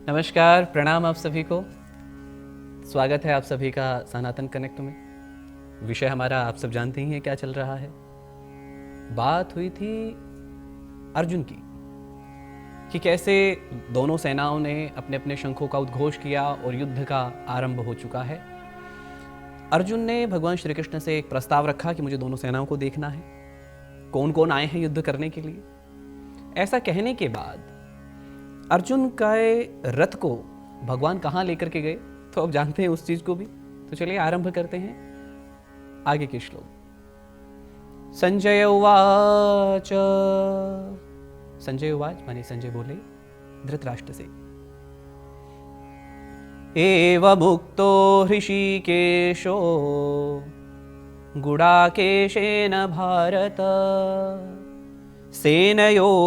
नमस्कार, प्रणाम आप सभी को। स्वागत है आप सभी का सनातन कनेक्ट में। विषय हमारा आप सब जानते ही हैं क्या चल रहा है। बात हुई थी अर्जुन की कि कैसे दोनों सेनाओं ने अपने अपने शंखों का उद्घोष किया और युद्ध का आरंभ हो चुका है। अर्जुन ने भगवान श्री कृष्ण से एक प्रस्ताव रखा कि मुझे दोनों सेनाओं को देखना है, कौन कौन आए हैं युद्ध करने के लिए। ऐसा कहने के बाद अर्जुन का रथ को भगवान कहाँ लेकर के गए तो अब जानते हैं उस चीज को भी। तो चलिए आरंभ करते हैं आगे के श्लोक। संजय उवाच, संजय उवाच माने संजय बोले धृतराष्ट्र से, एवमुक्तो हृषीकेशो गुडाकेशेन भारत सेनयोरुभयोर्मध्ये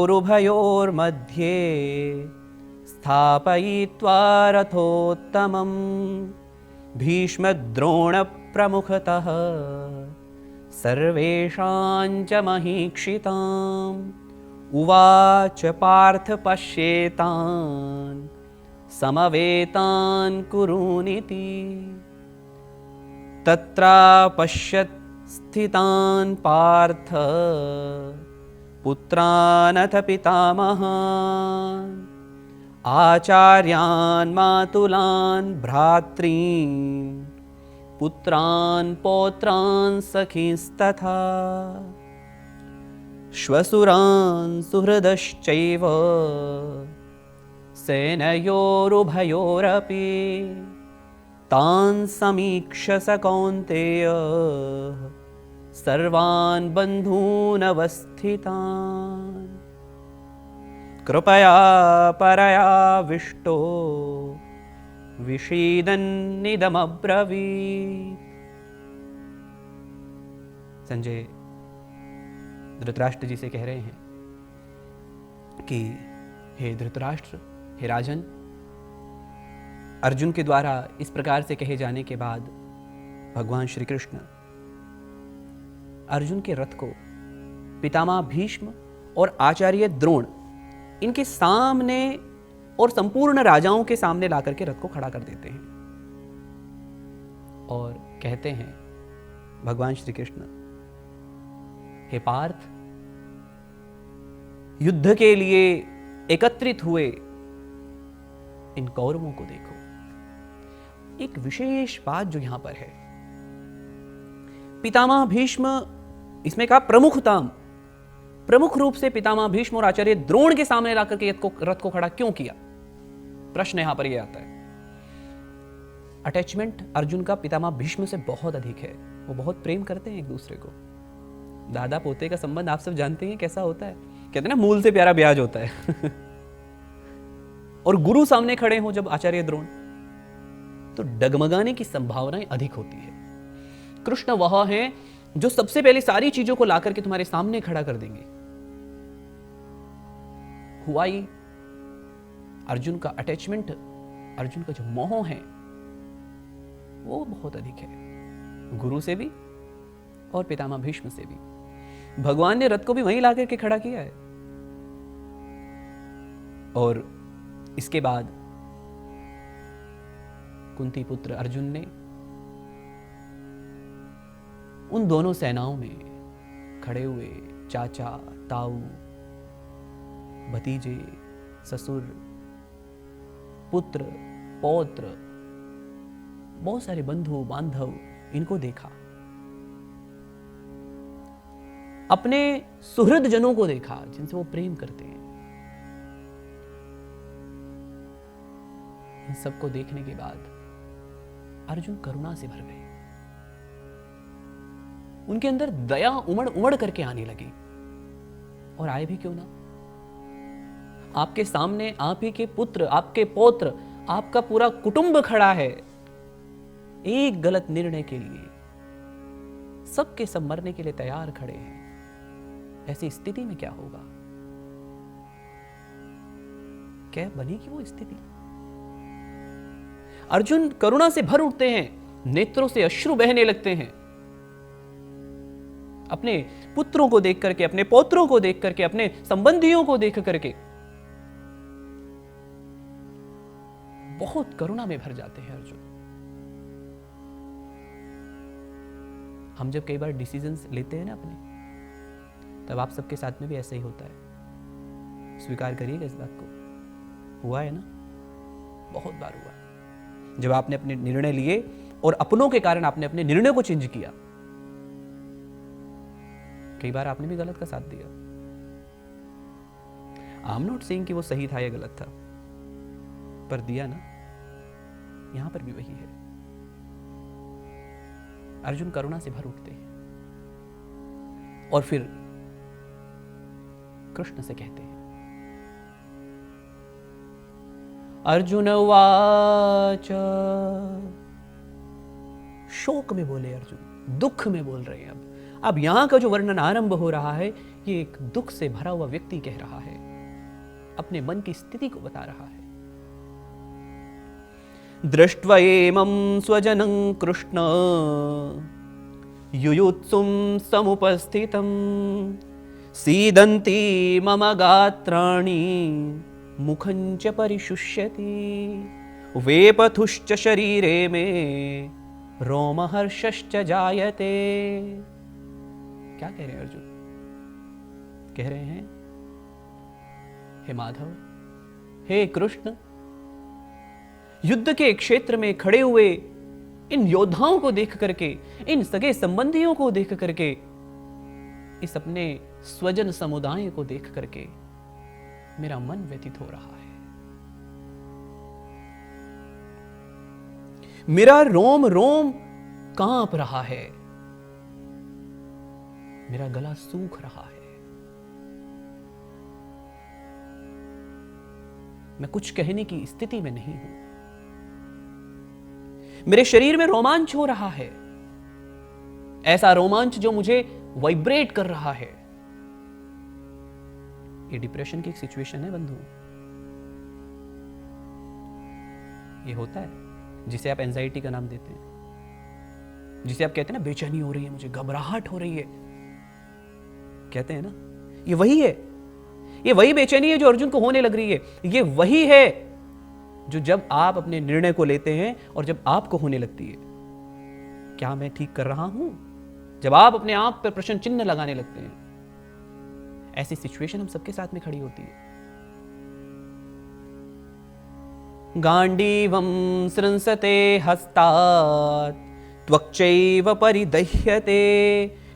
स्थापयित्वा रथोत्तमं भीष्मद्रोणप्रमुखतः सर्वेषां च महीक्षिताम् उवाच पार्थ पश्येतान् समवेतान् कुरूनिति तत्रा पश्यत् स्थितान् पार्थ पुत्रानथ पितामहान् आचार्यान् मातुलान् भ्रातॄन् पुत्रान् पौत्रान् सखींस्तथा श्वशुरान् सुहृदश्चैव सेनयोरुभयोरपि तान् समीक्ष्य स कौन्तेय सर्वान् बन्धून् अवस्थितान् कृपया परयाविष्टो विषीदन्निदमब्रवीत्। संजय धृतराष्ट्र जी से कह रहे हैं कि हे धृतराष्ट्र, हे राजन, अर्जुन के द्वारा इस प्रकार से कहे जाने के बाद भगवान श्री कृष्ण अर्जुन के रथ को पितामह भीष्म और आचार्य द्रोण इनके सामने और संपूर्ण राजाओं के सामने लाकर के रथ को खड़ा कर देते हैं और कहते हैं भगवान श्री कृष्ण, हे पार्थ, युद्ध के लिए एकत्रित हुए इन कौरवों को देखो। एक विशेष बात जो यहां पर है, पितामह भीष्म, इसमें कहा प्रमुख रूप से पितामह भीष्म और आचार्य द्रोण के सामने लाकर के रथ को खड़ा क्यों किया? प्रश्न यहां पर यह आता है। अटैचमेंट अर्जुन का पितामह भीष्म से बहुत अधिक है। वो बहुत प्रेम करते हैं एक दूसरे को। दादा पोते का संबंध आप सब जानते हैं कैसा होता है। कहते हैं ना, मूल से प्यारा ब्याज होता है। और गुरु सामने खड़े हो जब आचार्य द्रोण, तो डगमगाने की संभावनाएं अधिक होती है। कृष्ण वह है जो सबसे पहले सारी चीजों को लाकर के तुम्हारे सामने खड़ा कर देंगे। हुआ ही अर्जुन का अटैचमेंट, अर्जुन का जो मोह है वो बहुत अधिक है, गुरु से भी और पितामह भीष्म से भी। भगवान ने रथ को भी वहीं लाकर के खड़ा किया है। और इसके बाद कुंती पुत्र अर्जुन ने उन दोनों सेनाओं में खड़े हुए चाचा, ताऊ, भतीजे, ससुर, पुत्र, पौत्र, बहुत सारे बंधु बांधव, इनको देखा। अपने सुहृद जनों को देखा जिनसे वो प्रेम करते हैं। इन सबको देखने के बाद अर्जुन करुणा से भर गए। उनके अंदर दया उमड़ उमड़ करके आने लगी। और आए भी क्यों ना, आपके सामने आप ही के पुत्र, आपके पौत्र, आपका पूरा कुटुंब खड़ा है। एक गलत निर्णय के लिए सबके सब मरने के लिए तैयार खड़े हैं। ऐसी स्थिति में क्या होगा? क्या बनेगी वो स्थिति? अर्जुन करुणा से भर उठते हैं, नेत्रों से अश्रु बहने लगते हैं। अपने पुत्रों को देख करके, अपने पौत्रों को देख करके, अपने संबंधियों को देख करके। बहुत करुणा में भर जाते हैं अर्जुन। हम जब कई बार डिसीजंस लेते हैं ना अपने, तब आप सबके साथ में भी ऐसा ही होता है। स्वीकार करिएगा इस बात को। हुआ है ना, बहुत बार हुआ। जब आपने अपने निर्णय लिए और अपनों के कारण आपने अपने निर्णय को चेंज किया, कई बार आपने भी गलत का साथ दिया। आई एम नॉट सेइंग कि वो सही था या गलत था, पर दिया ना। यहां पर भी वही है। अर्जुन करुणा से भर उठते हैं और फिर कृष्ण से कहते हैं, अर्जुन उवाच। शोक में बोले अर्जुन, दुख में बोल रहे हैं। अब यहां का जो वर्णन आरंभ हो रहा है, ये एक दुख से भरा हुआ व्यक्ति कह रहा है, अपने मन की स्थिति को बता रहा है। दृष्ट्वा एमं स्वजनं कृष्ण युयुत्सुं समुपस्थितं सीदन्ति मम गात्राणि मुखं च परिशुष्यति वेपथुश्च शरीरे मे रोमहर्षश्च जायते। क्या कह रहे हैं अर्जुन? कह रहे हैं, हे माधव, हे कृष्ण, युद्ध के क्षेत्र में खड़े हुए इन योद्धाओं को देख करके, इन सगे संबंधियों को देख करके, इस अपने स्वजन समुदाय को देख करके मेरा मन व्यथित हो रहा है। मेरा रोम रोम कांप रहा है, मेरा गला सूख रहा है, मैं कुछ कहने की स्थिति में नहीं हूं। मेरे शरीर में रोमांच हो रहा है, ऐसा रोमांच जो मुझे वाइब्रेट कर रहा है। ये डिप्रेशन की एक सिचुएशन है बंधु। ये होता है जिसे आप एंजाइटी का नाम देते हैं, जिसे आप कहते हैं ना बेचैनी हो रही है, मुझे घबराहट हो रही है, कहते हैं ना, ये वही है। ये वही बेचैनी है जो अर्जुन को होने लग रही है। ये वही है जो जब आप अपने निर्णय को लेते हैं और जब आपको होने लगती है, क्या मैं ठीक कर रहा हूं, जब आप अपने आप पर प्रश्न चिन्ह लगाने लगते हैं, ऐसी सिचुएशन हम सबके साथ में खड़ी होती है। गांडीवं सृंसते हस्तात् त्वक्चैव परिदह्यते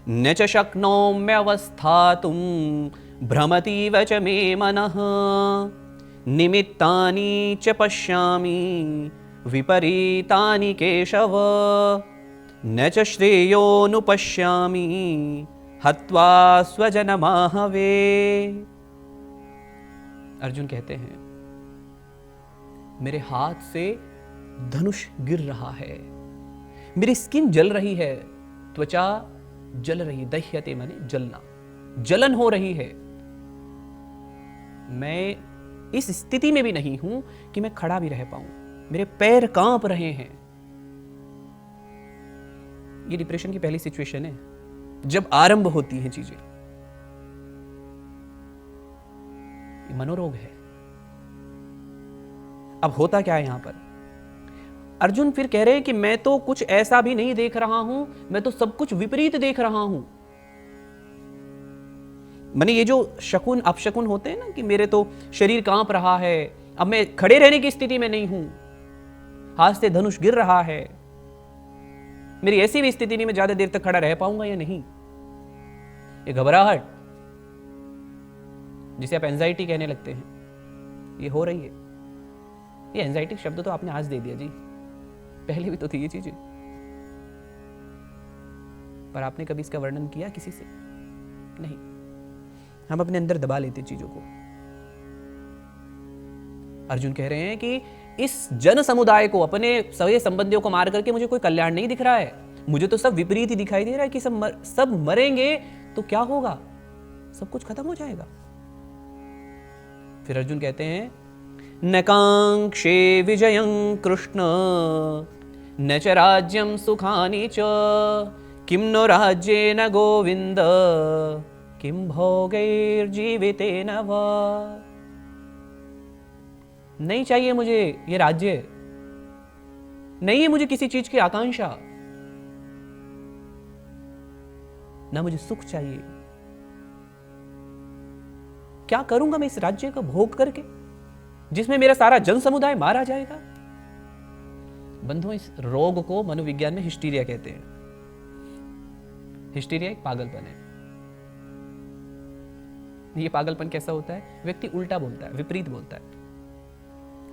न च शक्नोम्यवस्थातुं भ्रमतीव च मे मनः निमित्तानि च पश्यामि विपरीतानि केशव न च श्रेयोनुपश्यामि हत्वा स्वजनमाहवे। अर्जुन कहते हैं, मेरे हाथ से धनुष गिर रहा है, मेरी स्किन जल रही है, त्वचा जल रही, दह्यते माने जलना, जलन हो रही है। मैं इस स्थिति में भी नहीं हूं कि मैं खड़ा भी रह पाऊं, मेरे पैर कांप रहे हैं। ये डिप्रेशन की पहली सिचुएशन है, जब आरंभ होती हैं चीजें। ये मनोरोग है। अब होता क्या है यहां पर? अर्जुन फिर कह रहे हैं कि मैं तो कुछ ऐसा भी नहीं देख रहा हूं, मैं तो सब कुछ विपरीत देख रहा हूं। माने ये जो शकुन अपशकुन होते हैं ना, कि मेरे तो शरीर कांप रहा है, अब मैं खड़े रहने की स्थिति में नहीं हूं, हाथ से धनुष गिर रहा है, मेरी ऐसी भी स्थिति नहीं, मैं ज्यादा देर तक खड़ा रह पाऊंगा या नहीं। ये घबराहट, जिसे आप एंजाइटी कहने लगते हैं, ये हो रही है। ये एंजाइटी शब्द तो आपने आज दे दिया जी, पहले भी तो थी ये चीजें, पर आपने कभी इसका वर्णन किया किसी से? नहीं। हम अपने अंदर दबा लेते चीजों को। अर्जुन कह रहे हैं कि इस जन समुदाय को, अपने सगे संबंधियों को मार करके मुझे कोई कल्याण नहीं दिख रहा है, मुझे तो सब विपरीत ही दिखाई दे रहा है कि सब मरेंगे तो क्या होगा, सब कुछ खत्म हो जाएगा। फिर अर्जुन कहते हैं, न कांक्षे विजयं कृष्ण न च राज्यं सुखानि च किं नो राज्येन गोविंद किं भोगैर्जीवितेन वा। नहीं चाहिए मुझे ये राज्य, नहीं है मुझे किसी चीज की आकांक्षा, ना मुझे सुख चाहिए। क्या करूंगा मैं इस राज्य को भोग करके जिसमें मेरा सारा जन समुदाय मारा जाएगा? बंधुओं, इस रोग को मनोविज्ञान में हिस्टीरिया कहते हैं। हिस्टीरिया एक पागलपन है। ये पागलपन कैसा होता है? व्यक्ति उल्टा बोलता है, विपरीत बोलता है।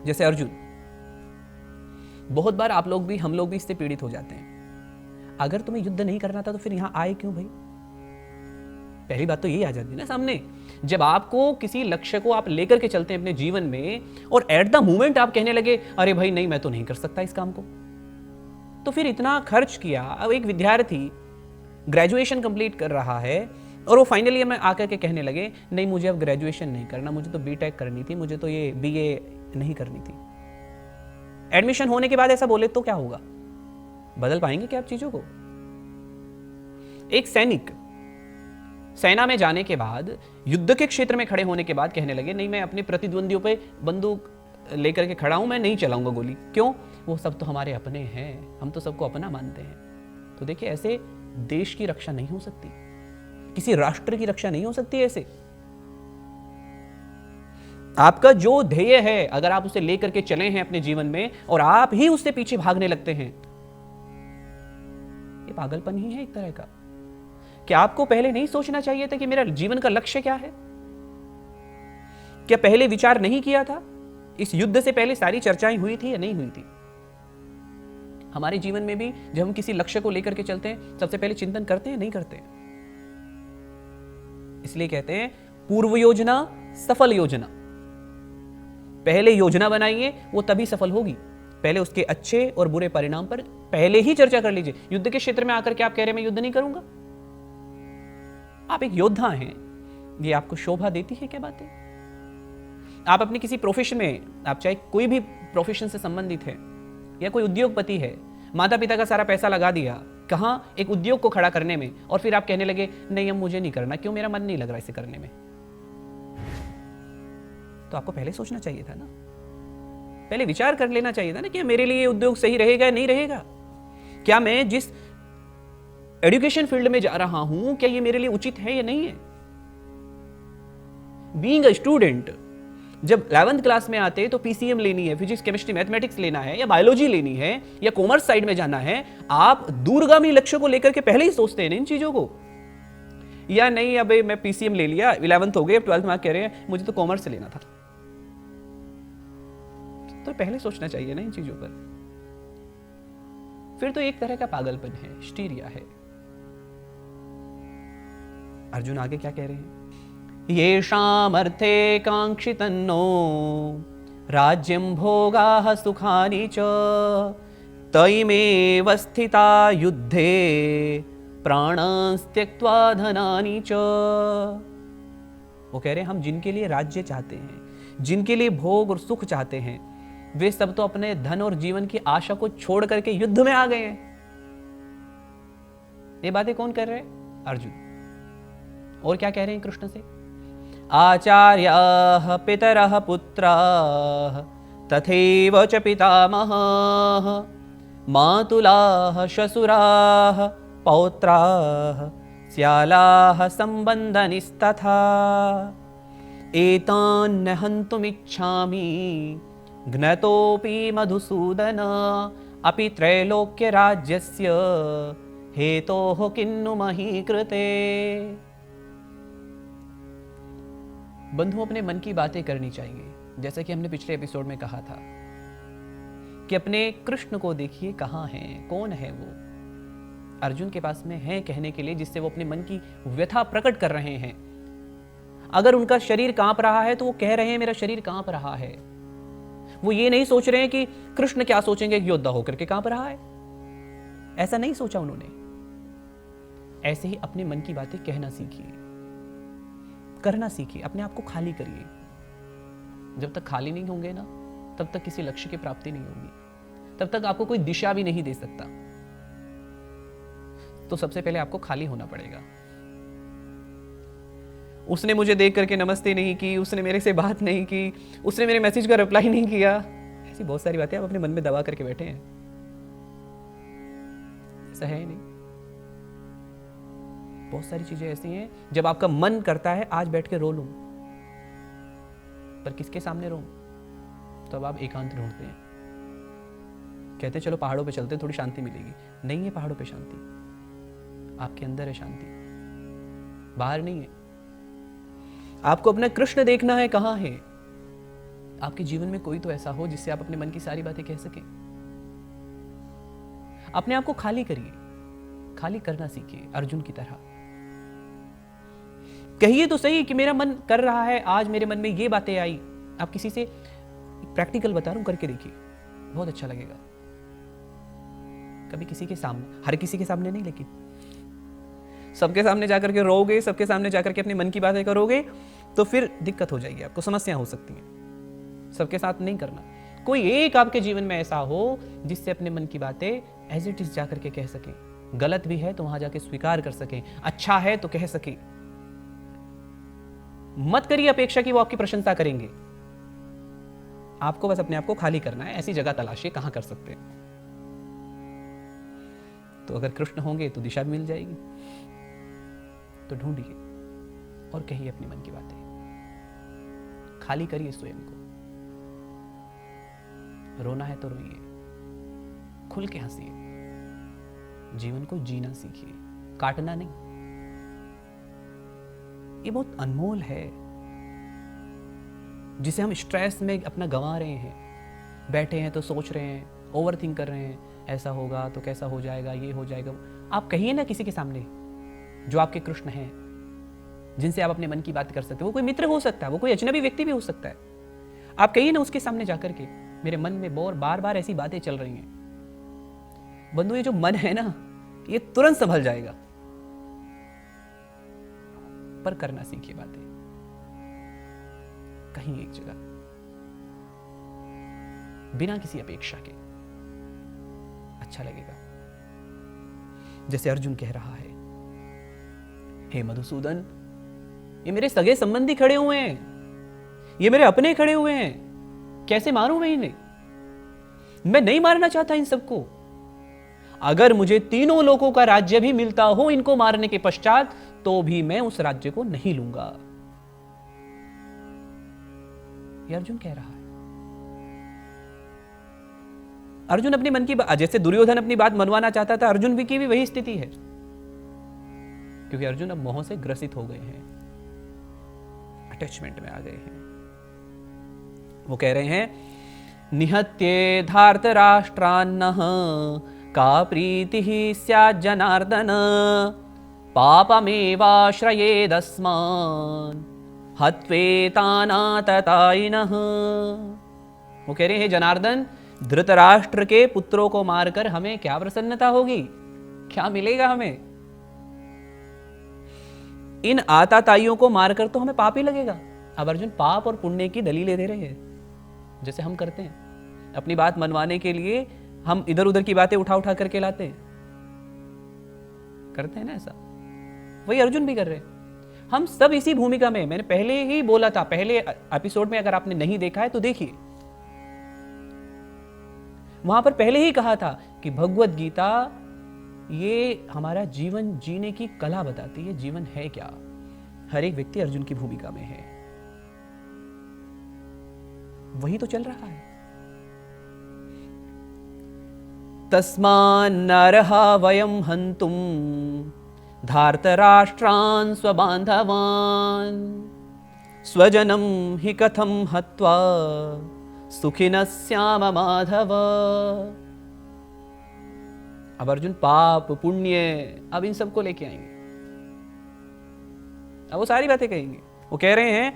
जैसे अर्जुन, बहुत बार आप लोग भी, हम लोग भी इससे पीड़ित हो जाते हैं। अगर तुम्हें युद्ध नहीं करना था तो फिर यहां आए क्यों भाई? पहली बात तो यही आ जाती है ना सामने। जब आपको किसी लक्ष्य को आप लेकर के चलते हैं अपने जीवन में और एट द मोमेंट आप कहने लगे अरे भाई नहीं, मैं तो नहीं कर सकता इस काम को, तो फिर इतना खर्च किया। अब एक विद्यार्थी ग्रेजुएशन कंप्लीट कर रहा है और वो फाइनल ईयर में आकर के कहने लगे नहीं मुझे अब ग्रेजुएशन नहीं करना, मुझे तो बीटेक करनी थी, मुझे तो ये बीए नहीं करनी थी। एडमिशन होने के बाद ऐसा बोले तो क्या होगा? बदल पाएंगे क्या आप चीजों को? एक सैनिक सेना में जाने के बाद, युद्ध के क्षेत्र में खड़े होने के बाद कहने लगे नहीं, मैं अपने प्रतिद्वंदियों पे बंदूक लेकर के खड़ा हूं, मैं नहीं चलाऊंगा गोली। क्यों? वो सब तो हमारे अपने हैं, हम तो सबको अपना मानते हैं। तो देखिए, ऐसे देश की रक्षा नहीं हो सकती, किसी राष्ट्र की रक्षा नहीं हो सकती ऐसे। आपका जो ध्येय है, अगर आप उसे लेकर के चले हैं अपने जीवन में और आप ही उससे पीछे भागने लगते हैं, ये पागलपन ही है एक तरह का। क्या आपको पहले नहीं सोचना चाहिए था कि मेरा जीवन का लक्ष्य क्या है? क्या पहले विचार नहीं किया था? इस युद्ध से पहले सारी चर्चाएं हुई थी या नहीं हुई थी? हमारे जीवन में भी जब हम किसी लक्ष्य को लेकर के चलते हैं, सबसे पहले चिंतन करते हैं, नहीं करते? इसलिए कहते हैं पूर्व योजना सफल योजना। पहले योजना बनाइए, वो तभी सफल होगी। पहले उसके अच्छे और बुरे परिणाम पर पहले ही चर्चा कर लीजिए। युद्ध के क्षेत्र में आकर के आप कह रहे हैं मैं युद्ध नहीं करूंगा। आप एक योद्धा हैं, ये आपको शोभा देती है क्या बातें? आप अपने किसी प्रोफेशन में, आप चाहे कोई भी प्रोफेशन से संबंधित है या कोई उद्योगपति है, माता पिता का सारा पैसा लगा दिया कहां? एक उद्योग को खड़ा करने में, और फिर आप कहने लगे नहीं अब मुझे नहीं करना। क्यों? मेरा मन नहीं लग रहा इसे करने में। तो आपको पहले सोचना चाहिए था ना, पहले विचार कर लेना चाहिए था ना कि मेरे लिए ये उद्योग सही रहेगा या नहीं रहेगा। क्या मैं जिस एजुकेशन फील्ड में जा रहा हूं, क्या ये मेरे लिए उचित है या नहीं है? बीइंग अ स्टूडेंट, जब 11th क्लास में आते तो पीसीएम लेनी है, फिजिक्स केमिस्ट्री मैथमेटिक्स लेना है, या बायोलॉजी लेनी है, या कॉमर्स साइड में जाना है, आप दूरगामी लक्ष्य को लेकर के पहले ही सोचते हैं इन चीजों को। या नहीं अब मैं पीसीएम ले लिया, 11th हो गए, 12th में कह रहे हैं मुझे तो कॉमर्स से लेना था। तो पहले सोचना चाहिए ना इन चीजों पर। फिर तो एक तरह का पागलपन है, हिस्टीरिया है। अर्जुन आगे क्या कह रहे हैं? येषाम् अर्थे कांक्षितन्नो राज्यं भोगाः सुखानि च तैमेव स्थिता युद्धे प्राणांस्त्यक्त्वा धनानि च। वो कह रहे हैं हम जिनके लिए राज्य चाहते हैं, जिनके लिए भोग और सुख चाहते हैं, वे सब तो अपने धन और जीवन की आशा को छोड़ करके युद्ध में आ गए हैं। ये बातें कौन कर रहे हैं? अर्जुन। और क्या कह रहे हैं कृष्ण से? आचार्याः पितरः पुत्राः तथैव च पितामहाः मातुलाः श्वशुराः पौत्राः स्यालाः सम्बन्धनिस्तथा एतान् न हन्तुमिच्छामि ज्ञतोऽपि मधुसूदन अपि त्रैलोक्यराज्यस्य हेतोः किन्नु मही कृते। बंधुओं, अपने मन की बातें करनी चाहिए। जैसा कि हमने पिछले एपिसोड में कहा था कि अपने कृष्ण को देखिए, कहां है, कौन है वो। अर्जुन के पास में है कहने के लिए, जिससे वो अपने मन की व्यथा प्रकट कर रहे हैं। अगर उनका शरीर कांप रहा है तो वो कह रहे हैं मेरा शरीर कांप रहा है। वो ये नहीं सोच रहे हैं कि कृष्ण क्या सोचेंगे, योद्धा होकर के कांप रहा है। ऐसा नहीं सोचा उन्होंने। ऐसे ही अपने मन की बातें कहना सीखिए, करना सीखिए, अपने आप को खाली करिए। जब तक खाली नहीं होंगे ना, तब तक किसी लक्ष्य की प्राप्ति नहीं होगी, तब तक आपको कोई दिशा भी नहीं दे सकता। तो सबसे पहले आपको खाली होना पड़ेगा। उसने मुझे देख करके नमस्ते नहीं की, उसने मेरे से बात नहीं की, उसने मेरे मैसेज का रिप्लाई नहीं किया। ऐसी बहुत सारी बातें आप अपने मन में दबा करके बैठे हैं। ऐसा है ही नहीं। बहुत सारी चीजें ऐसी हैं जब आपका मन करता है आज बैठ के रो लूं, पर किसके सामने रो? तो अब आप एकांत ढूंढते हैं, कहते हैं चलो पहाड़ों पे चलते हैं, थोड़ी शांति मिलेगी। नहीं है पहाड़ों पे शांति, आपके अंदर है शांति, बाहर नहीं है। आपको अपना कृष्ण देखना है, कहां है? आपके जीवन में कोई तो ऐसा हो जिससे आप अपने मन की सारी बातें कह सकें। अपने आप को खाली करिए, खाली करना सीखिए अर्जुन की तरह। कहिए तो सही कि मेरा मन कर रहा है, आज मेरे मन में ये बातें आई। आप किसी से प्रैक्टिकल बता रहा हूं, करके देखिए, बहुत अच्छा लगेगा। कभी किसी के सामने, हर किसी के सामने नहीं, लेकिन सबके सामने जाकर के रोगे, सबके सामने जाकर के अपने मन की बातें करोगे तो फिर दिक्कत हो जाएगी, आपको समस्या हो सकती है। सबके साथ नहीं करना। कोई एक आपके जीवन में ऐसा हो जिससे अपने मन की बातें एज इट इज जाकर के कह सके। गलत भी है तो वहां जाके स्वीकार कर सके, अच्छा है तो कह सके। मत करिए अपेक्षा कि वो आपकी प्रशंसा करेंगे। आपको बस अपने आप को खाली करना है। ऐसी जगह तलाशिए कहां कर सकते हैं। तो अगर कृष्ण होंगे तो दिशा भी मिल जाएगी। तो ढूंढिए और कहिए अपने मन की बातें, खाली करिए स्वयं को। रोना है तो रोइए, खुल के हंसिए, जीवन को जीना सीखिए, काटना नहीं। ये बहुत अनमोल है जिसे हम स्ट्रेस में अपना गंवा रहे हैं। बैठे हैं तो सोच रहे हैं, ओवर थिंक कर रहे हैं, ऐसा होगा तो कैसा हो जाएगा, ये हो जाएगा। आप कहिए ना किसी के सामने जो आपके कृष्ण हैं, जिनसे आप अपने मन की बात कर सकते हो। वो कोई मित्र हो सकता है, वो कोई अजनबी व्यक्ति भी हो सकता है। आप कहिए ना उसके सामने जाकर के, मेरे मन में बार बार ऐसी बातें चल रही हैं। बंधु, ये जो मन है ना, ये तुरंत संभल जाएगा, पर करना सीखिए बातें कहीं एक जगह, बिना किसी अपेक्षा के। अच्छा लगेगा। जैसे अर्जुन कह रहा है, हे मधुसूदन, ये मेरे सगे संबंधी खड़े हुए हैं, ये मेरे अपने खड़े हुए हैं, कैसे मारूं मैं इन्हें? मैं नहीं मारना चाहता इन सबको। अगर मुझे तीनों लोगों का राज्य भी मिलता हो इनको मारने के पश्चात, तो भी मैं उस राज्य को नहीं लूंगा। ये अर्जुन कह रहा है। अर्जुन अपने मन की बात, जैसे दुर्योधन अपनी बात मनवाना चाहता था, अर्जुन की भी वही स्थिति है, क्योंकि अर्जुन अब मोह से ग्रसित हो गए हैं, अटैचमेंट में आ गए हैं। वो कह रहे हैं, निहत्ये धार्तराष्ट्रान्नः का प्रीतिः स्यात् जनार्दन पापमेवाश्रयेदस्मान् हत्वेतानाततायिनः। वो कह रहे हैं, जनार्दन, धृतराष्ट्र के पुत्रों को मारकर हमें क्या प्रसन्नता होगी, क्या मिलेगा हमें? इन आताताइयों को मारकर तो हमें पाप ही लगेगा। अब अर्जुन पाप और पुण्य की दलीलें दे रहे हैं, जैसे हम करते हैं। अपनी बात मनवाने के लिए हम इधर उधर की बातें उठा उठा करके लाते हैं, करते हैं ना ऐसा। वही अर्जुन भी कर रहे हैं। हम सब इसी भूमिका में, मैंने पहले ही बोला था, पहले एपिसोड में अगर आपने नहीं देखा है तो देखिए, वहां पर पहले ही कहा था कि भगवत गीता ये हमारा जीवन जीने की कला बताती है। जीवन है क्या? हर एक व्यक्ति अर्जुन की भूमिका में है। वही तो चल रहा है। तस्मान्नर्हा वयं हन्तुं धार्तराष्ट्रान् स्वबान्धवान् स्वजनं हि कथं हत्वा सुखिनः स्याम माधव। अब अर्जुन पाप पुण्य, अब इन सबको लेके आएंगे। अब वो सारी बातें कहेंगे। वो कह रहे हैं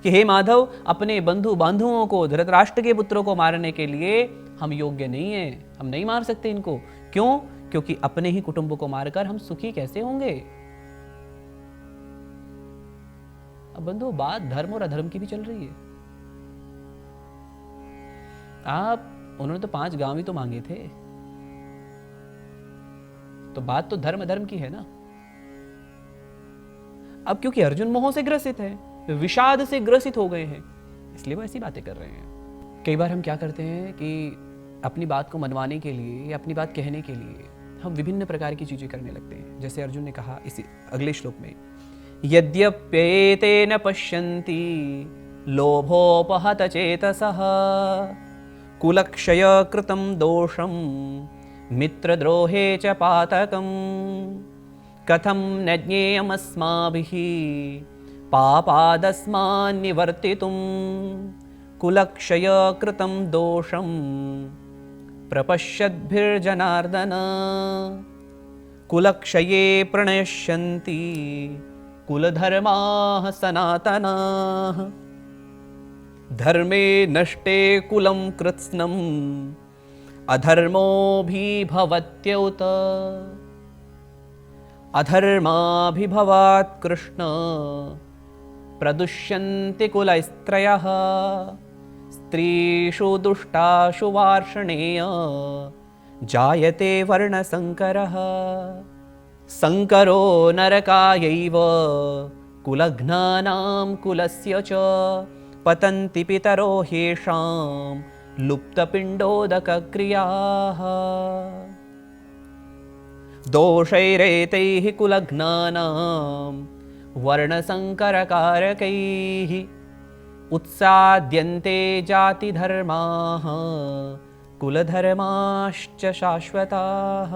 कि हे माधव, अपने बंधु बांधुओं को, धृतराष्ट्र के पुत्रों को मारने के लिए हम योग्य नहीं हैं, हम नहीं मार सकते इनको। क्यों? क्योंकि अपने ही कुटुंब को मारकर हम सुखी कैसे होंगे? अब बंधु, बात धर्म और अधर्म की भी चल रही है। उन्होंने तो 5 गांव ही तो मांगे थे, तो बात तो धर्म अधर्म की है ना। अब क्योंकि अर्जुन मोह से ग्रसित है, विषाद से ग्रसित हो गए हैं, इसलिए वो ऐसी बातें कर रहे हैं। कई बार हम क्या करते हैं कि अपनी बात को मनवाने के लिए या अपनी बात कहने के लिए हम विभिन्न प्रकार की चीजें करने लगते हैं। जैसे अर्जुन ने कहा इसी अगले श्लोक में, यद्यप्येते न पश्यन्ति लोभोपहत चेतसः कुलक्षय कृतं दोषं मित्रद्रोहे च पातकं कथं न ज्ञेयमस्माभिः पापादस्मान्निवर्तितुं कुलक्षय कृतं दोषं प्रपश्यद्भिर्जनार्दन कुलक्षये प्रणश्यन्ति कुलधर्माः सनातनाः धर्मे नष्टे कुलं कृत्स्नम् अधर्मोऽभिभवत्यौत अधर्माभिभवात् कृष्ण प्रदुष्यन्ति कुलैस्त्रयः स्त्रीषु दुष्टाषु वार्ष्णेय जायते वर्णसंकरः संकरो नरकायैव कुलघ्नानां कुलस्य च पतन्ति पितरो ह्येषां लुप्तपिण्डोदकक्रियाः दोषैरेतैः कुलघ्नानां वर्णसंकरकारकैः उत्साद्यन्ते जातिधर्माः कुलधर्माश्च शाश्वताः।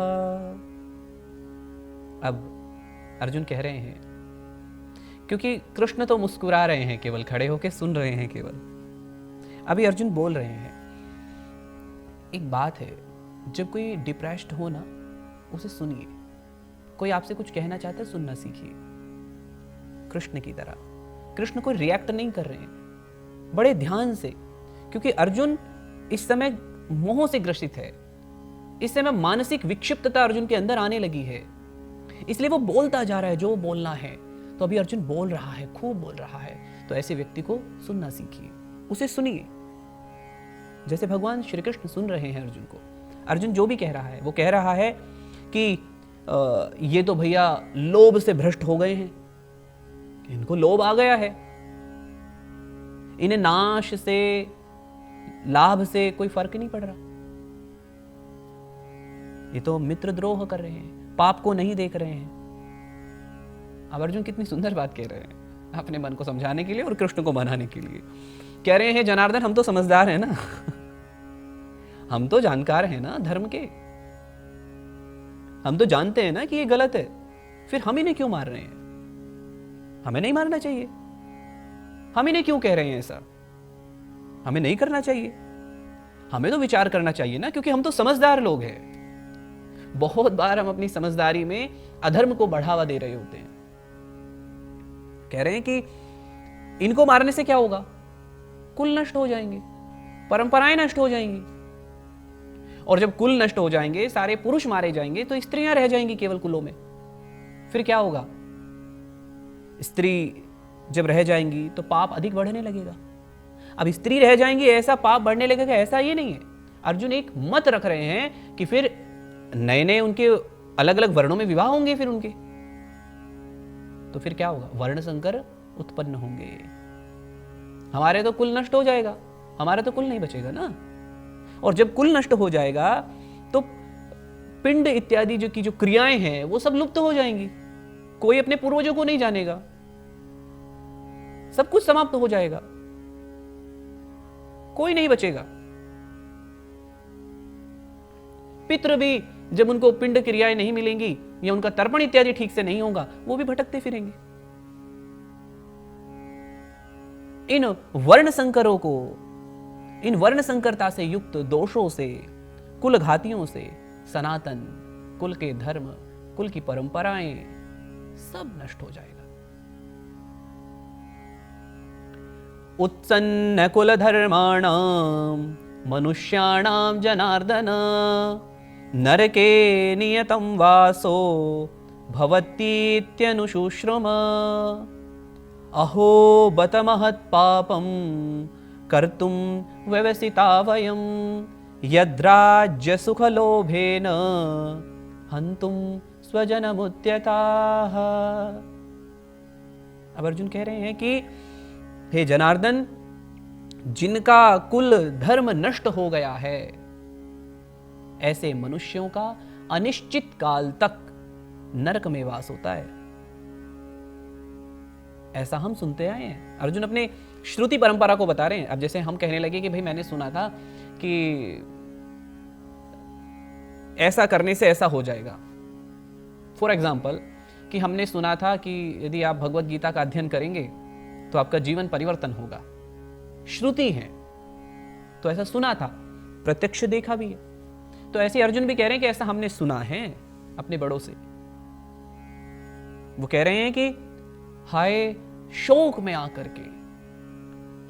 अब अर्जुन कह रहे हैं, क्योंकि कृष्ण तो मुस्कुरा रहे हैं, केवल खड़े होकर सुन रहे हैं केवल, अभी अर्जुन बोल रहे हैं। एक बात है, जब कोई डिप्रेस्ड हो ना, उसे सुनिए। कोई आपसे कुछ कहना चाहता है, सुनना सीखिए कृष्ण की तरह। कृष्ण कोई रिएक्ट नहीं कर रहे हैं, बड़े ध्यान से, क्योंकि अर्जुन इस समय मोह से ग्रसित है। इस समय मानसिक विक्षिप्तता अर्जुन के अंदर आने लगी है, इसलिए वो बोलता जा रहा है जो बोलना है। तो अभी अर्जुन बोल रहा है, खूब बोल रहा है, तो ऐसे व्यक्ति को सुनना सीखिए, उसे सुनिए। जैसे भगवान श्री कृष्ण सुन रहे हैं अर्जुन को। अर्जुन जो भी कह रहा है, वो कह रहा है कि ये तो भैया लोभ से भ्रष्ट हो गए हैं, इनको लोभ आ गया है, इन्हें नाश से लाभ से कोई फर्क नहीं पड़ रहा, ये तो मित्रद्रोह कर रहे हैं, पाप को नहीं देख रहे हैं। अब अर्जुन कितनी सुंदर बात कह रहे हैं अपने मन को समझाने के लिए और कृष्ण को मनाने के लिए। कह रहे हैं, जनार्दन हम तो समझदार हैं ना, हम तो जानकार हैं ना धर्म के, हम तो जानते हैं ना कि ये गलत है, फिर हम इन्हें क्यों मार रहे हैं? हमें नहीं मारना चाहिए। हम इन्हें क्यों कह रहे हैं ऐसा? हमें नहीं करना चाहिए, हमें तो विचार करना चाहिए ना, क्योंकि हम तो समझदार लोग हैं। बहुत बार हम अपनी समझदारी में अधर्म को बढ़ावा दे रहे होते हैं। कह रहे हैं कि इनको मारने से क्या होगा? कुल नष्ट हो जाएंगे, परंपराएं नष्ट हो जाएंगी, और जब कुल नष्ट हो जाएंगे, सारे पुरुष मारे जाएंगे, तो स्त्रियां रह जाएंगी केवल कुलों में। फिर क्या होगा? स्त्री जब रह जाएंगी तो पाप अधिक बढ़ने लगेगा। अब स्त्री रह जाएंगी, ऐसा पाप बढ़ने लगेगा, ऐसा ये नहीं है। अर्जुन एक मत रख रहे हैं कि फिर नए नए उनके अलग अलग वर्णों में विवाह होंगे, फिर उनके, तो फिर क्या होगा? वर्ण संकर उत्पन्न होंगे। हमारे तो कुल नष्ट हो जाएगा, हमारा तो कुल नहीं बचेगा ना। और जब कुल नष्ट हो जाएगा तो पिंड इत्यादि जो क्रियाएं हैं वो सब लुप्त हो जाएंगी। कोई अपने पूर्वजों को नहीं जानेगा, सब कुछ समाप्त हो जाएगा, कोई नहीं बचेगा। पितृ भी जब उनको पिंड क्रियाएं नहीं मिलेंगी या उनका तर्पण इत्यादि ठीक से नहीं होगा, वो भी भटकते फिरेंगे। इन वर्ण संकरों को, इन वर्ण संकरता से युक्त दोषों से, कुल घातियों से सनातन कुल के धर्म, कुल की परंपराएं सब नष्ट हो जाएगा। उत्सन्न कुल धर्माणाम मनुष्याणाम जनार्दन नरके नियतं वासो भवतीत्यनुशुश्रुम अहो बत महत् पापं कर्तुं व्यवसिता वयं यद्राज्य सुखलोभेन हन्तुं स्वजनमुद्यताः। अब अर्जुन कह रहे हैं कि हे जनार्दन, जिनका कुल धर्म नष्ट हो गया है, ऐसे मनुष्यों का अनिश्चित काल तक नरक में वास होता है। ऐसा हम सुनते आए हैं। अर्जुन अपने श्रुति परंपरा को बता रहे हैं। अब जैसे हम कहने लगे कि भाई मैंने सुना था कि ऐसा करने से ऐसा हो जाएगा। फॉर एग्जाम्पल कि हमने सुना था कि यदि आप भगवत गीता का अध्ययन करेंगे तो आपका जीवन परिवर्तन होगा। श्रुति है तो ऐसा सुना था, प्रत्यक्ष देखा भी है। तो ऐसे अर्जुन भी कह रहे हैं कि ऐसा हमने सुना है अपने बड़ों से। वो कह रहे हैं कि हाय शोक में आकर के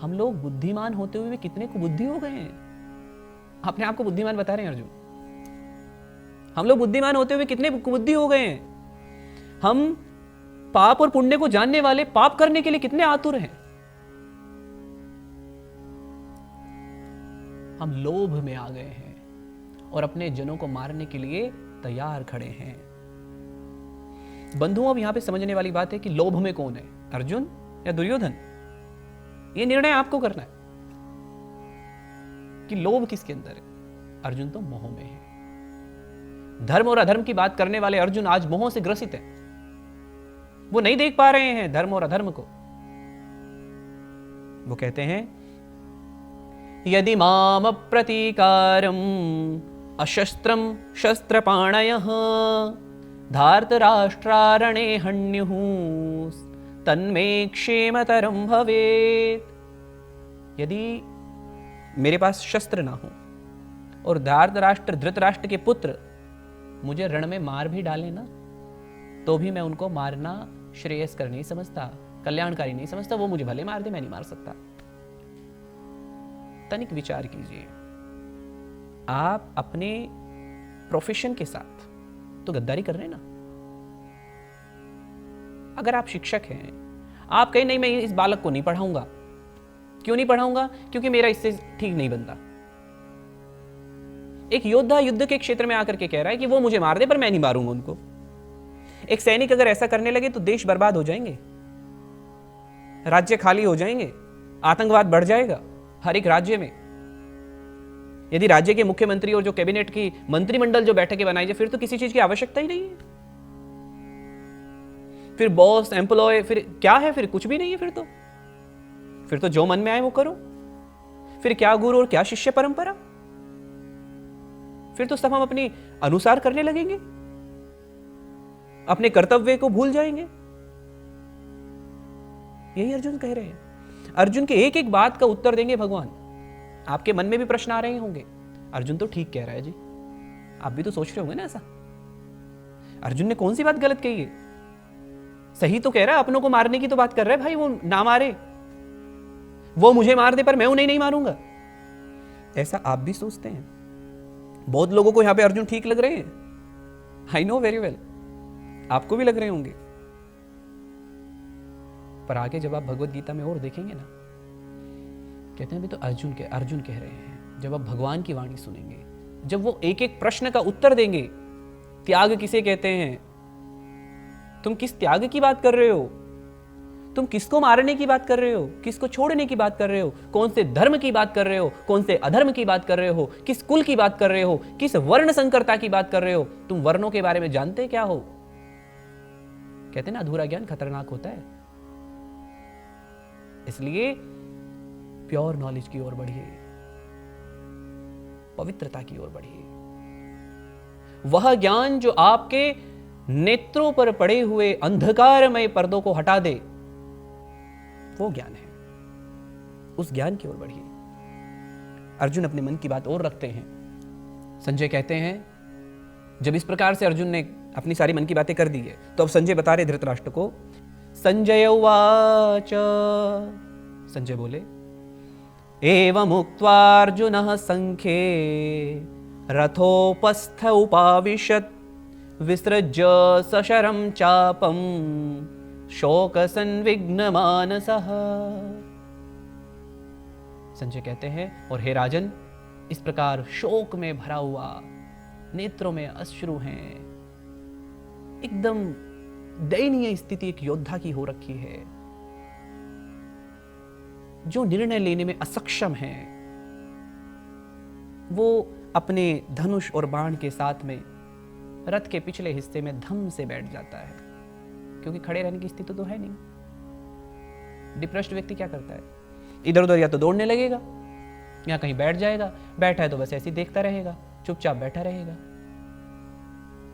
हम लोग बुद्धिमान होते हुए भी कितने कुबुद्धि हो गए हैं। अपने आप को बुद्धिमान बता रहे हैं अर्जुन। हम लोग बुद्धिमान होते हुए कितने कुबुद्धि हो गए हैं। हम पाप और पुण्य को जानने वाले पाप करने के लिए कितने आतुर हैं। हम लोभ में आ गए हैं और अपने जनों को मारने के लिए तैयार खड़े हैं। बंधुओं, अब यहां पे समझने वाली बात है कि लोभ में कौन है, अर्जुन या दुर्योधन? यह निर्णय आपको करना है कि लोभ किसके अंदर है। अर्जुन तो मोह में है। धर्म और अधर्म की बात करने वाले अर्जुन आज मोह से ग्रसित हैं। वो नहीं देख पा रहे हैं धर्म और अधर्म को। वो कहते हैं यदि माम अप्रतीकारम अशस्त्रम शस्त्रपाणयः धार्तराष्ट्रारणे हन्युः तन्मे क्षेमतरम भवेत्। यदि मेरे पास शस्त्र ना हो और धार्तराष्ट्र धृतराष्ट्र के पुत्र मुझे रण में मार भी डाले ना, तो भी मैं उनको मारना श्रेयस्कर नहीं समझता, कल्याणकारी नहीं समझता। वो मुझे भले मार दे, मैं नहीं मार सकता। तनिक विचार कीजिए, आप अपने प्रोफेशन के साथ तो गद्दारी कर रहे हैं ना। अगर आप शिक्षक हैं, आप कहें नहीं मैं इस बालक को नहीं पढ़ाऊंगा। क्यों नहीं पढ़ाऊंगा? क्योंकि मेरा इससे ठीक नहीं बनता। एक योद्धा युद्ध के क्षेत्र में आकर के कह रहा है कि वो मुझे मार दे पर मैं नहीं मारूंगा उनको। एक सैनिक अगर ऐसा करने लगे तो देश बर्बाद हो जाएंगे, राज्य खाली हो जाएंगे, आतंकवाद बढ़ जाएगा हर एक राज्य में। यदि राज्य के मुख्यमंत्री और जो कैबिनेट की मंत्रिमंडल जो बैठकें बनाई जाए, फिर तो किसी चीज की आवश्यकता ही नहीं है। फिर बॉस एम्प्लॉय फिर क्या है? फिर कुछ भी नहीं है। फिर तो जो मन में आए वो करो। फिर क्या गुरु और क्या शिष्य परंपरा? फिर तो सब हम अपनी अनुसार करने लगेंगे, अपने कर्तव्य को भूल जाएंगे। यही अर्जुन कह रहे हैं। अर्जुन के एक एक बात का उत्तर देंगे भगवान। आपके मन में भी प्रश्न आ रहे होंगे, अर्जुन तो ठीक कह रहा है जी। आप भी तो सोच रहे होंगे ना ऐसा, अर्जुन ने कौन सी बात गलत कही है? सही तो कह रहा है, अपनों को मारने की तो बात कर रहा है। भाई वो ना मारे, वो मुझे मार दे पर मैं उन्हें नहीं मारूंगा। ऐसा आप भी सोचते हैं। बहुत लोगों को यहां पे अर्जुन ठीक लग रहे हैं। आई नो वेरी वेल, आपको भी लग रहे होंगे। पर आगे जब आप भगवत गीता में और देखेंगे ना, कहते हैं भी तो अर्जुन कह रहे हैं। जब आप भगवान की वाणी सुनेंगे, जब वो एक एक प्रश्न का उत्तर देंगे, त्याग किसे कहते हैं, तुम किस त्याग की बात कर रहे हो, तुम किसको मारने की बात कर रहे हो, किसको छोड़ने की बात कर रहे हो, कौन से धर्म की बात कर रहे हो, कौन से अधर्म की बात कर रहे हो, किस कुल की बात कर रहे हो, किस वर्ण संकरता की बात कर रहे हो, तुम वर्णों के बारे में जानते क्या हो? कहते ना अधूरा ज्ञान खतरनाक होता है। इसलिए प्योर नॉलेज की ओर बढ़िए, पवित्रता की ओर बढ़िए। वह ज्ञान जो आपके नेत्रों पर पड़े हुए अंधकारमय पर्दों को हटा दे, वो ज्ञान है। उस ज्ञान की ओर बढ़िए। अर्जुन अपने मन की बात और रखते हैं। संजय कहते हैं, जब इस प्रकार से अर्जुन ने अपनी सारी मन की बातें कर दी है, तो अब संजय बता रहे धृतराष्ट्र को। संजय उवाच, संजय बोले, एवमुक्त्वा अर्जुनः संख्ये रथोपस्थ उपाविशत् विसृज्य सशरं चापं शोक संविघ्न मानसः। संजय कहते हैं, और हे राजन, इस प्रकार शोक में भरा हुआ, नेत्रों में अश्रु हैं, एकदम दयनीय स्थिति एक योद्धा की हो रखी है। जो निर्णय लेने में असक्षम हैं, वो अपने धनुष और बाण के साथ में रथ के पिछले हिस्से में धम से बैठ जाता है, क्योंकि खड़े रहने की स्थिति तो है नहीं। डिप्रेस्ड व्यक्ति क्या करता है? इधर उधर या तो दौड़ने लगेगा या कहीं बैठ जाएगा। बैठा है तो बस ऐसे ही देखता रहेगा, चुपचाप बैठा रहेगा,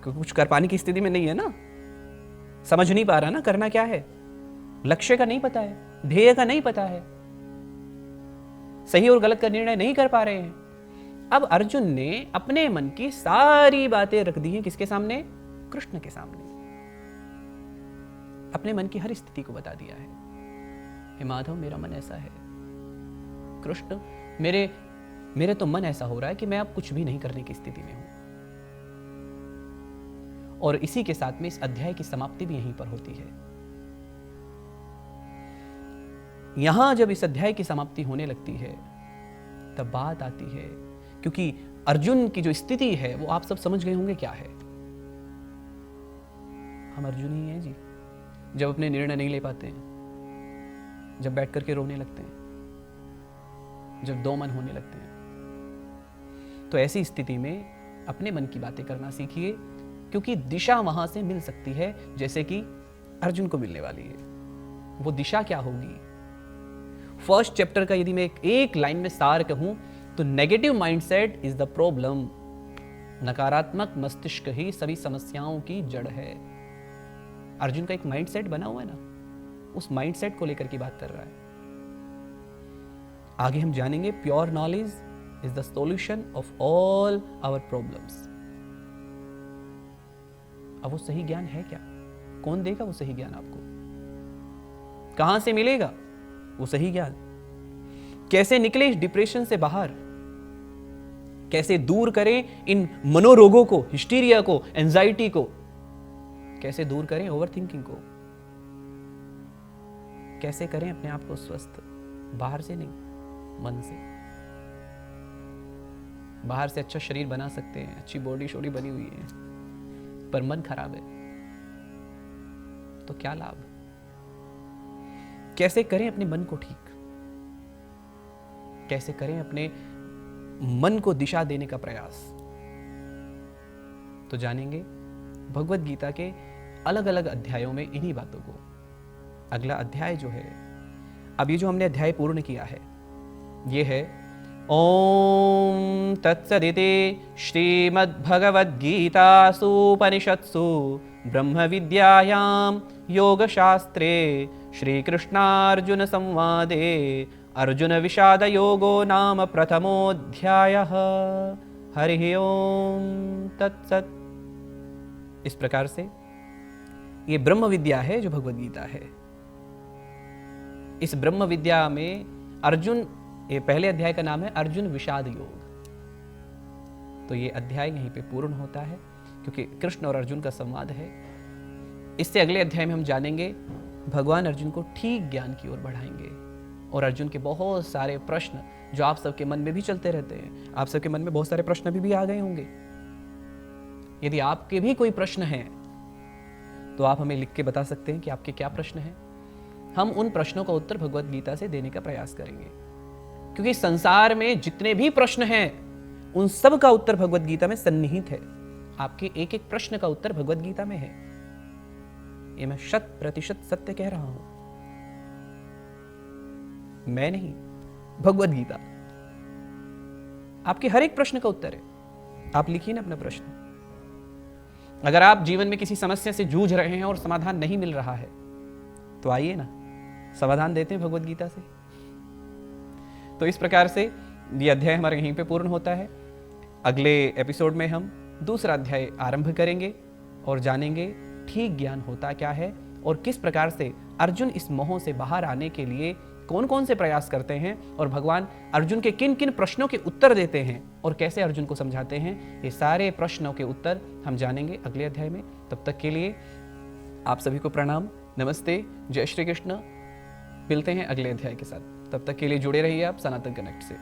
क्योंकि कुछ कर पाने की स्थिति में नहीं है ना, समझ नहीं पा रहा ना करना क्या है, लक्ष्य का नहीं पता है, ध्येय का नहीं पता है, सही और गलत का निर्णय नहीं कर पा रहे हैं। अब अर्जुन ने अपने मन की सारी बातें रख दी हैं किसके सामने? कृष्ण के सामने। अपने मन की हर स्थिति को बता दिया है। हे माधव, मेरा मन ऐसा है। कृष्ण, मेरे तो मन ऐसा हो रहा है कि मैं अब कुछ भी नहीं करने की स्थिति में हूं। और इसी के साथ में इस अध्याय की समाप्ति भी यहीं पर होती है। यहां जब इस अध्याय की समाप्ति होने लगती है तब बात आती है, क्योंकि अर्जुन की जो स्थिति है वो आप सब समझ गए होंगे क्या है। हम अर्जुन ही हैं जी, जब अपने निर्णय नहीं ले पाते हैं, जब बैठ करके रोने लगते हैं, जब दो मन होने लगते हैं। तो ऐसी स्थिति में अपने मन की बातें करना सीखिए, क्योंकि दिशा वहां से मिल सकती है, जैसे कि अर्जुन को मिलने वाली है। वो दिशा क्या होगी? फर्स्ट चैप्टर का यदि मैं एक लाइन में सार कहूं तो negative mindset is the problem. नकारात्मक मस्तिष्क ही सभी समस्याओं की जड़ है। अर्जुन का एक माइंडसेट बना हुआ है ना, उस माइंडसेट को लेकर की बात कर रहा है। आगे हम जानेंगे pure knowledge is the solution of all our problems. अब वो सही ज्ञान है क्या? कौन देगा वो सही ज्ञान आपको? कहां से मिलेगा वो सही ज्ञान? कैसे निकले इस डिप्रेशन से बाहर? कैसे दूर करें इन मनोरोगों को, हिस्टीरिया को, एंजाइटी को? कैसे दूर करें ओवर थिंकिंग को? कैसे करें अपने आप को स्वस्थ? बाहर से नहीं, मन से। बाहर से अच्छा शरीर बना सकते हैं, अच्छी बॉडी शोडी बनी हुई है, पर मन खराब है तो क्या लाभ? कैसे करें अपने मन को ठीक? कैसे करें अपने मन को दिशा देने का प्रयास? तो जानेंगे भगवत गीता के अलग अलग अध्यायों में इन्हीं बातों को। अगला अध्याय जो है, अब ये जो हमने अध्याय पूर्ण किया है, ये है ओम तत्सदिति श्रीमद्भगवद्गीतासूपनिषत्सु ब्रह्म विद्यायां योगशास्त्रे श्रीकृष्णार्जुन संवादे अर्जुन विषाद योगो नाम प्रथमोऽध्यायः। हरि ओम तत्सत्। इस प्रकार से ये ब्रह्म विद्या है जो भगवद गीता है। इस ब्रह्म विद्या में अर्जुन, ये पहले अध्याय का नाम है अर्जुन विषाद योग। तो ये अध्याय यहीं पे पूर्ण होता है, क्योंकि कृष्ण और अर्जुन का संवाद है। इससे अगले अध्याय में हम जानेंगे भगवान अर्जुन को ठीक ज्ञान की ओर बढ़ाएंगे, और अर्जुन के बहुत सारे प्रश्न जो आप सबके मन में भी चलते रहते हैं, आप सबके मन में बहुत सारे प्रश्न भी आ गए होंगे। यदि आपके भी कोई प्रश्न है तो आप हमें लिख के बता सकते हैं कि आपके क्या प्रश्न हैं। हम उन प्रश्नों का उत्तर भगवत गीता से देने का प्रयास करेंगे, क्योंकि संसार में जितने भी प्रश्न हैं उन सब का उत्तर भगवत गीता में सन्निहित है। आपके एक एक प्रश्न का उत्तर भगवत गीता में है। ये मैं 100% सत्य कह रहा हूं, मैं नहीं, भगवत गीता। आपके हर एक प्रश्न का उत्तर है। आप लिखिए ना अपना प्रश्न। अगर आप जीवन में किसी समस्या से जूझ रहे हैं और समाधान नहीं मिल रहा है तो आइए ना, समाधान देते हैं भगवत गीता से। तो इस प्रकार से ये अध्याय हमारा यहीं पे पूर्ण होता है। अगले एपिसोड में हम दूसरा अध्याय आरंभ करेंगे और जानेंगे ठीक ज्ञान होता क्या है और किस प्रकार से अर्जुन इस मोह से बाहर आने के लिए कौन कौन से प्रयास करते हैं और भगवान अर्जुन के किन किन प्रश्नों के उत्तर देते हैं और कैसे अर्जुन को समझाते हैं। ये सारे प्रश्नों के उत्तर हम जानेंगे अगले अध्याय में। तब तक के लिए आप सभी को प्रणाम, नमस्ते, जय श्री कृष्ण। मिलते हैं अगले अध्याय के साथ। तब तक के लिए जुड़े रहिए आप सनातन कनेक्ट से।